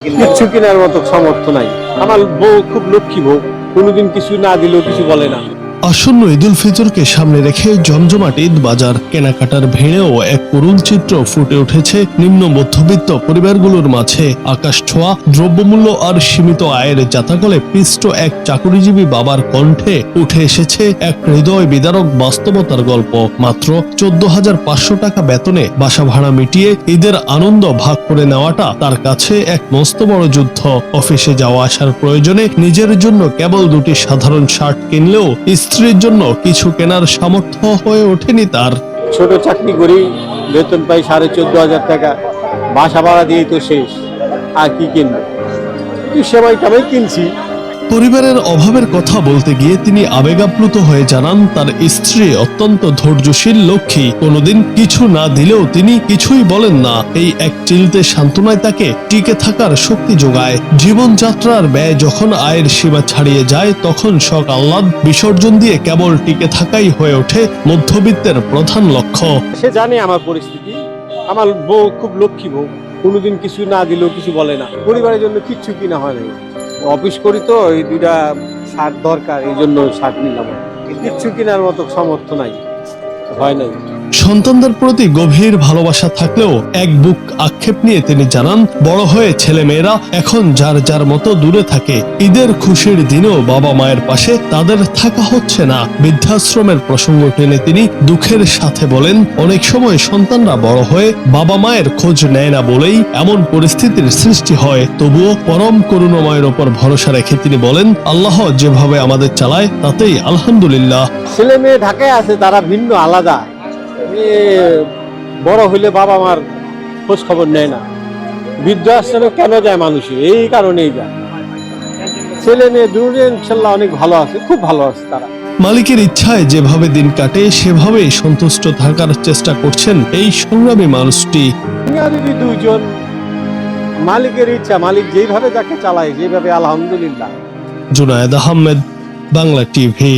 কিচ্ছু কেনার মতো সামর্থ্য নাই। আমার বউ খুব লক্ষ্মী বউ, কোনোদিন কিছু না দিলেও কিছু বলে না। আসন্ন ঈদুল ফিতরকে সামনে রেখে জমজমাট ঈদ বাজার, কেনাকাটার ভিড়েও এক করুণ চিত্র ফুটে উঠেছে নিম্ন মধ্যবিত্ত পরিবারগুলোর মাঝে। আকাশ ছোঁয়া দ্রব্যমূল্য আর সীমিত আয়ের জাতাকলে পিষ্ট এক চাকুরিজীবী বাবার কণ্ঠে উঠে এসেছে এক হৃদয় বিদারক বাস্তবতার গল্প। মাত্র 14,500 টাকা বেতনে বাসা ভাড়া মিটিয়ে ঈদের আনন্দ ভাগ করে নেওয়াটা তার কাছে এক মস্ত বড় যুদ্ধ। অফিসে যাওয়া আসার প্রয়োজনে নিজের জন্য কেবল দুটি সাধারণ শার্ট কিনলেও স্ত্রীর জন্য কিছু কেনার সামর্থ্য হয়ে ওঠেনি তার। ছোট চাকরি করি, বেতন পাই 14,500 টাকা, বাসা ভাড়া দিয়ে তো শেষ, আর কি কিনবো? সেমাই টামাই কিনছি। পরিবারের অভাবের কথা বলতে গিয়ে তিনি আবেগাপ্লুত হয়ে জানান, তার স্ত্রী অত্যন্ত ধৈর্যশীল, লক্ষ্মী, কোনোদিন কিছু না দিলেও তিনি কিছুই বলেন না। এই এক চিলতে সান্ত্বনায় তাকে টিকে থাকার শক্তি যোগায়। জীবনযাত্রার ব্যয় যখন আয়ের সীমা ছাড়িয়ে যায়, তখন শখ আহ্লাদ বিসর্জন দিয়ে কেবল টিকে থাকাই হয়ে ওঠে মধ্যবিত্তের প্রধান লক্ষ্য। সে জানে আমার পরিস্থিতি। আমার বউ খুব লক্ষ্মী বউ, কোনোদিন কিছু না দিলেও কিছু বলে না। পরিবারের জন্য কিচ্ছু কিনা হয় নাই। অফিস করি তো, এই দুইটা শার্ট দরকার, এই জন্য শার্ট নিলাম। কিচ্ছু কেনার মতো সামর্থ্য নাই, হয় নাই। সন্তানদের প্রতি গভীর ভালোবাসা থাকলেও এক বুক আক্ষেপ নিয়ে তিনি জানান, বড় হয়ে ছেলে মেয়েরা এখন যার যার মতো দূরে থাকে। ঈদের খুশির দিনেও বাবা মায়ের পাশে তাদের থাকা হচ্ছে না। বৃদ্ধাশ্রমের প্রসঙ্গ টেনে তিনি দুঃখের সাথে বলেন, অনেক সময় সন্তানরা বড় হয়ে বাবা মায়ের খোঁজ নেয় না বলেই এমন পরিস্থিতির সৃষ্টি হয়। তবুও পরম করুণাময়ের ওপর ভরসা রেখে তিনি বলেন, আল্লাহ যেভাবে আমাদের চালায় তাতেই আলহামদুলিল্লাহ। ছেলে মেয়ে ঢাকায় আছে, তারা ভিন্ন আলাদা। বড় হইলে বাবা মার খোঁজ খবর নেয় না। বৃদ্ধাশ্রমে কেন যায় মানুষ? এই কারণেই যায়। ছেলে মেয়ে দুজনে ইনশাল্লাহ অনেক ভালো আছে, খুব ভালো আছে তারা। মালিকের ইচ্ছায় যেভাবে দিন কাটে সেভাবেই সন্তুষ্ট থাকার চেষ্টা করছেন এই সংগ্রামী মানুষটি। যদি দুইজন, মালিকের ইচ্ছা, মালিক যেইভাবে যাকে চালায় যেভাবে, আলহামদুলিল্লাহ। জুনায়েদ আহমেদ, বাংলা টিভি।